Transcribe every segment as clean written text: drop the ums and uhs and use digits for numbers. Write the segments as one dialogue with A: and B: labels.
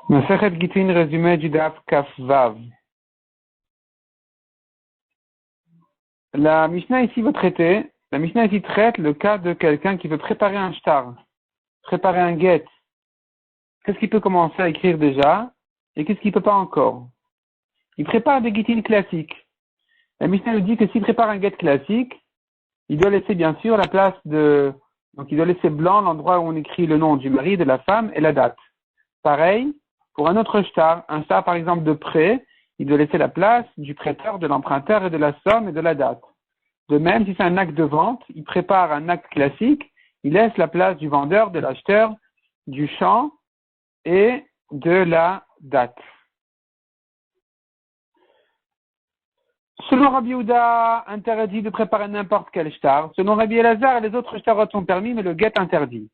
A: Masechet Gittin, résumé du Daf Kaf Vav. La Mishnah ici traite le cas de quelqu'un qui veut préparer un shtar, préparer un get. Qu'est-ce qu'il peut commencer à écrire déjà et qu'est-ce qu'il peut pas encore? Il prépare des Gittin classiques. La Mishnah nous dit que s'il prépare un get classique, il doit laisser bien sûr la place donc il doit laisser blanc l'endroit où on écrit le nom du mari, de la femme et la date. Pareil, pour un autre shtar par exemple de prêt, il doit laisser la place du prêteur, de l'emprunteur et de la somme et de la date. De même, si c'est un acte de vente, il prépare un acte classique, il laisse la place du vendeur, de l'acheteur, du champ et de la date. Selon Rabbi Yehuda, interdit de préparer n'importe quel shtar. Selon Rabbi Elazar, les autres shtarot sont permis, mais le get interdit.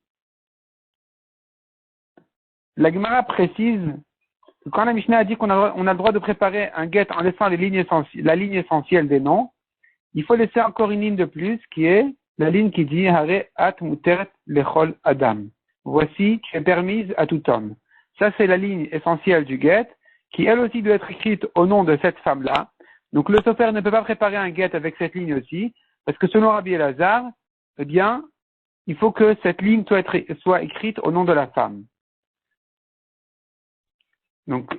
A: La Gemara précise que quand la Mishnah a dit qu'on a le droit de préparer un get en laissant la ligne essentielle des noms, il faut laisser encore une ligne de plus, qui est la ligne qui dit Hare at muteret lechol adam. Voici, tu es permise à tout homme. Ça, c'est la ligne essentielle du get, qui elle aussi doit être écrite au nom de cette femme-là. Donc le sofer ne peut pas préparer un get avec cette ligne aussi, parce que selon Rabbi Elazar, eh bien, il faut que cette ligne soit écrite au nom de la femme. Donc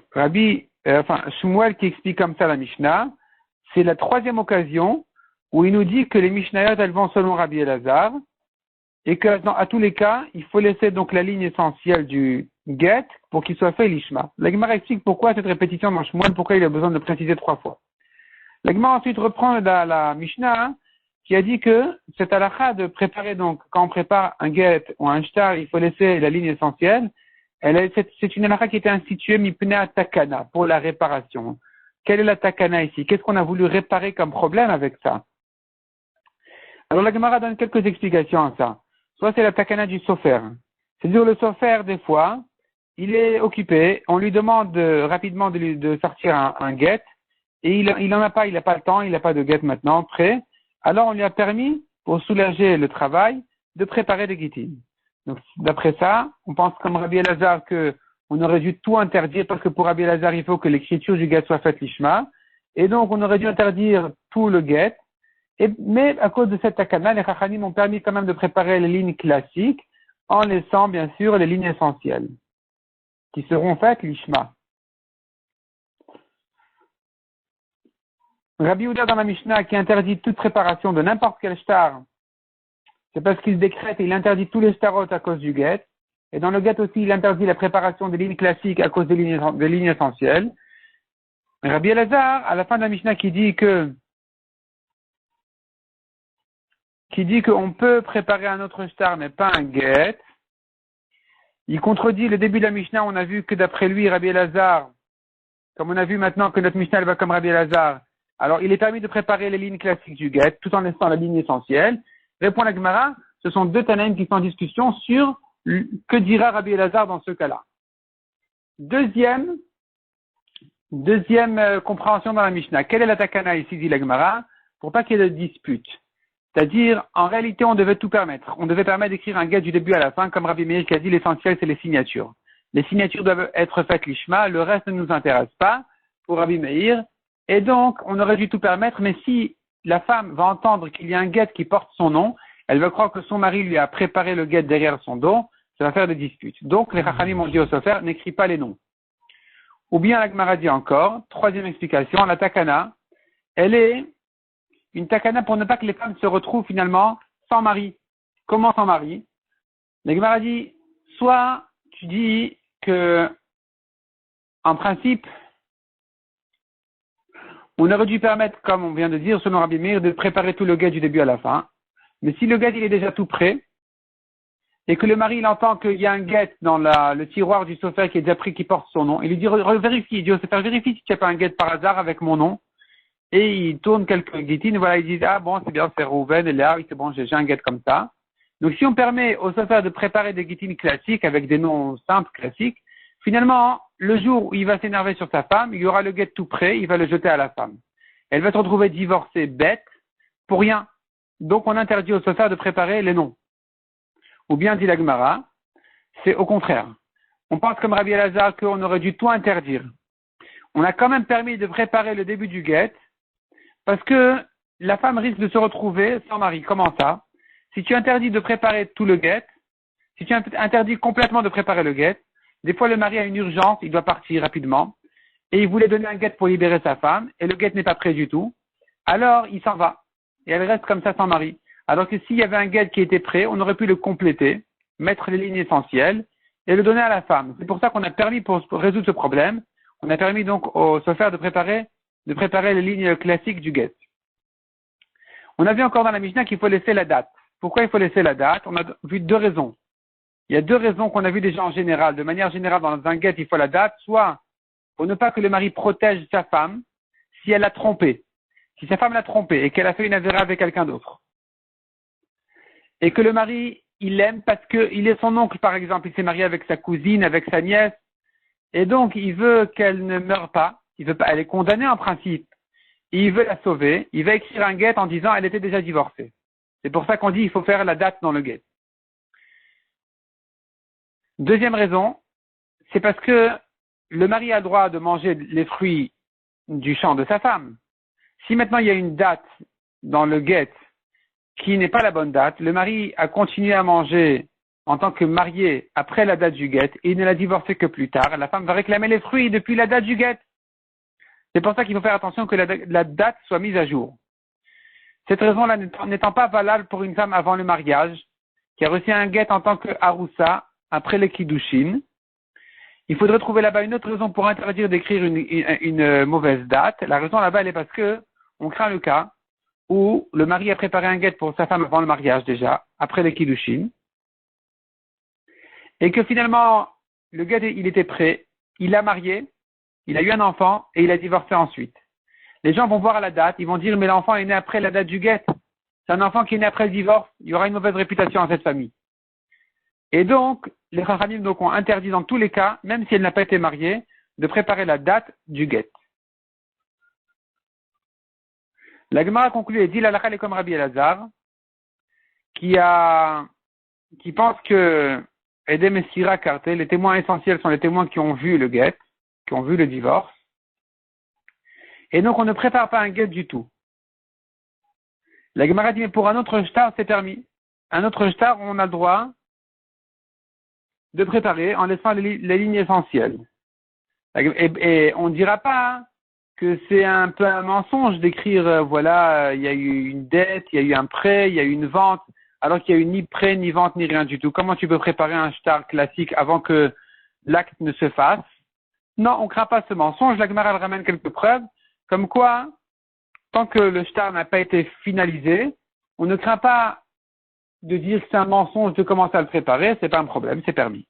A: Shmuel qui explique comme ça la Mishnah, c'est la troisième occasion où il nous dit que les Mishnayot elles vont selon Rabbi Elazar et que à tous les cas, il faut laisser donc la ligne essentielle du get pour qu'il soit fait l'ishma. La Gemara explique pourquoi cette répétition dans Shmuel, pourquoi il a besoin de préciser 3 fois. La Gemara ensuite reprend la Mishnah qui a dit que cette halakha de préparer donc, quand on prépare un get ou un shtar, il faut laisser la ligne essentielle. C'est une halakha qui était instituée mipnei takana, pour la réparation. Quelle est la takana ici? Qu'est-ce qu'on a voulu réparer comme problème avec ça? Alors la Gemara donne quelques explications à ça. Soit c'est la takana du sofer. C'est-à-dire le sofer, des fois, il est occupé, on lui demande rapidement de sortir un get, et il en a pas, il n'a pas le temps, il n'a pas de get maintenant, prêt. Alors on lui a permis, pour soulager le travail, de préparer des gittin. Donc d'après ça, on pense comme Rabbi Elazar qu'on aurait dû tout interdire, parce que pour Rabbi Elazar, il faut que l'écriture du get soit faite l'ishma, et donc on aurait dû interdire tout le get. Mais à cause de cette takana, les Chachamim ont permis quand même de préparer les lignes classiques en laissant bien sûr les lignes essentielles qui seront faites l'ishma. Rabbi Yehuda dans la Mishnah qui interdit toute préparation de n'importe quel shtar, c'est parce qu'il décrète et il interdit tous les shtarot à cause du get. Et dans le get aussi, il interdit la préparation des lignes classiques à cause des lignes essentielles. Rabbi Elazar, à la fin de la Mishnah, qui dit qu'on peut préparer un autre shtar, mais pas un get. Il contredit le début de la Mishnah. On a vu que d'après lui, Rabbi Elazar, comme on a vu maintenant que notre Mishnah elle va comme Rabbi Elazar, alors il est permis de préparer les lignes classiques du get, tout en laissant la ligne essentielle. Répond la Gemara, ce sont deux Tanaïm qui sont en discussion sur que dira Rabbi Elazar dans ce cas-là. Deuxième compréhension dans la Mishnah. Quelle est la takana ici, dit la Gemara, pour pas qu'il y ait de dispute? C'est-à-dire, en réalité, on devait tout permettre. On devait permettre d'écrire un get du début à la fin, comme Rabbi Meir qui a dit, l'essentiel, c'est les signatures. Les signatures doivent être faites l'ishma, le reste ne nous intéresse pas, pour Rabbi Meir. Et donc, on aurait dû tout permettre, mais si la femme va entendre qu'il y a un get qui porte son nom, elle va croire que son mari lui a préparé le get derrière son dos, ça va faire des disputes. Donc, les Chachamim ont dit au sofer, n'écris pas les noms. Ou bien la Gemara dit encore, troisième explication, la takana, elle est une takana pour ne pas que les femmes se retrouvent finalement sans mari. Comment sans mari? La Gemara dit, soit tu dis que, en principe, on aurait dû permettre, comme on vient de dire, selon Rabbi Meir, de préparer tout le get du début à la fin. Mais si le get il est déjà tout prêt, et que le mari il entend qu'il y a un get dans le tiroir du sofa qui est déjà pris, qui porte son nom, il lui dit vérifie, il dit au sofa vérifie si tu n'as pas un get par hasard avec mon nom. Et il tourne quelques guitines, voilà, ils disent, ah bon, c'est bien, c'est Rouven, et là, oui, c'est bon, j'ai un get comme ça. Donc, si on permet au sofa de préparer des guitines classiques avec des noms simples, classiques, finalement, le jour où il va s'énerver sur sa femme, il y aura le get tout prêt, il va le jeter à la femme. Elle va se retrouver divorcée, bête, pour rien. Donc, on interdit au sofa de préparer les noms. Ou bien, dit la Gemara, c'est au contraire. on pense comme Rabbi Elazar qu'on aurait dû tout interdire. On a quand même permis de préparer le début du guet, parce que la femme risque de se retrouver sans mari. Comment ça? Si tu interdis de préparer tout le guet, si tu interdis complètement de préparer le guet, des fois le mari a une urgence, il doit partir rapidement, et il voulait donner un guet pour libérer sa femme, et le guet n'est pas prêt du tout, alors il s'en va, et elle reste comme ça sans mari. Alors que s'il y avait un guet qui était prêt, on aurait pu le compléter, mettre les lignes essentielles, et le donner à la femme. C'est pour ça qu'on a permis, pour résoudre ce problème, on a permis donc au chauffeur de préparer les lignes classiques du guet. On a vu encore dans la Mishnah qu'il faut laisser la date. Pourquoi il faut laisser la date? On a vu deux raisons. Il y a deux raisons qu'on a vues déjà en général. De manière générale, dans un guet, il faut la date, soit pour ne pas que le mari protège sa femme si elle l'a trompé. Si sa femme l'a trompé et qu'elle a fait une avéra avec quelqu'un d'autre. Et que le mari, il l'aime parce qu'il est son oncle, par exemple. Il s'est marié avec sa cousine, avec sa nièce. Et donc, il veut qu'elle ne meure pas. Il veut pas. Elle est condamnée en principe. Et il veut la sauver. Il va écrire un guet en disant elle était déjà divorcée. C'est pour ça qu'on dit il faut faire la date dans le guet. Deuxième raison, c'est parce que le mari a le droit de manger les fruits du champ de sa femme. Si maintenant il y a une date dans le guet qui n'est pas la bonne date, le mari a continué à manger en tant que marié après la date du guet et il ne l'a divorcé que plus tard, la femme va réclamer les fruits depuis la date du guet. C'est pour ça qu'il faut faire attention que la date soit mise à jour. Cette raison-là n'étant pas valable pour une femme avant le mariage, qui a reçu un guet en tant que haroussa après les kiddushin, il faudrait trouver là-bas une autre raison pour interdire d'écrire une mauvaise date. La raison là-bas, elle est parce que on craint le cas où le mari a préparé un guet pour sa femme avant le mariage déjà, après les kiddushin, et que finalement, le guet, il était prêt, il l'a marié, il a eu un enfant et il a divorcé ensuite. Les gens vont voir à la date, ils vont dire mais l'enfant est né après la date du guet. C'est un enfant qui est né après le divorce, il y aura une mauvaise réputation à cette famille. Et donc, les Chachamim donc ont interdit dans tous les cas, même si elle n'a pas été mariée, de préparer la date du guet. La Gemara conclut et dit la halakha est comme Rabbi Elazar, qui pense que Edem et Sira Karté, les témoins essentiels sont les témoins qui ont vu le guet, qui ont vu le divorce. Et donc, on ne prépare pas un guet du tout. La Gemara dit, mais pour un autre shtar, c'est permis. Un autre shtar, on a le droit de préparer en laissant les lignes essentielles. Et on ne dira pas que c'est un peu un mensonge d'écrire, voilà, il y a eu une dette, il y a eu un prêt, il y a eu une vente, alors qu'il n'y a eu ni prêt, ni vente, ni rien du tout. Comment tu peux préparer un shtar classique avant que l'acte ne se fasse? Non, on ne craint pas ce mensonge. La Gemara ramène quelques preuves, comme quoi, tant que le shtar n'a pas été finalisé, on ne craint pas de dire que c'est un mensonge de commencer à le préparer, c'est pas un problème, c'est permis.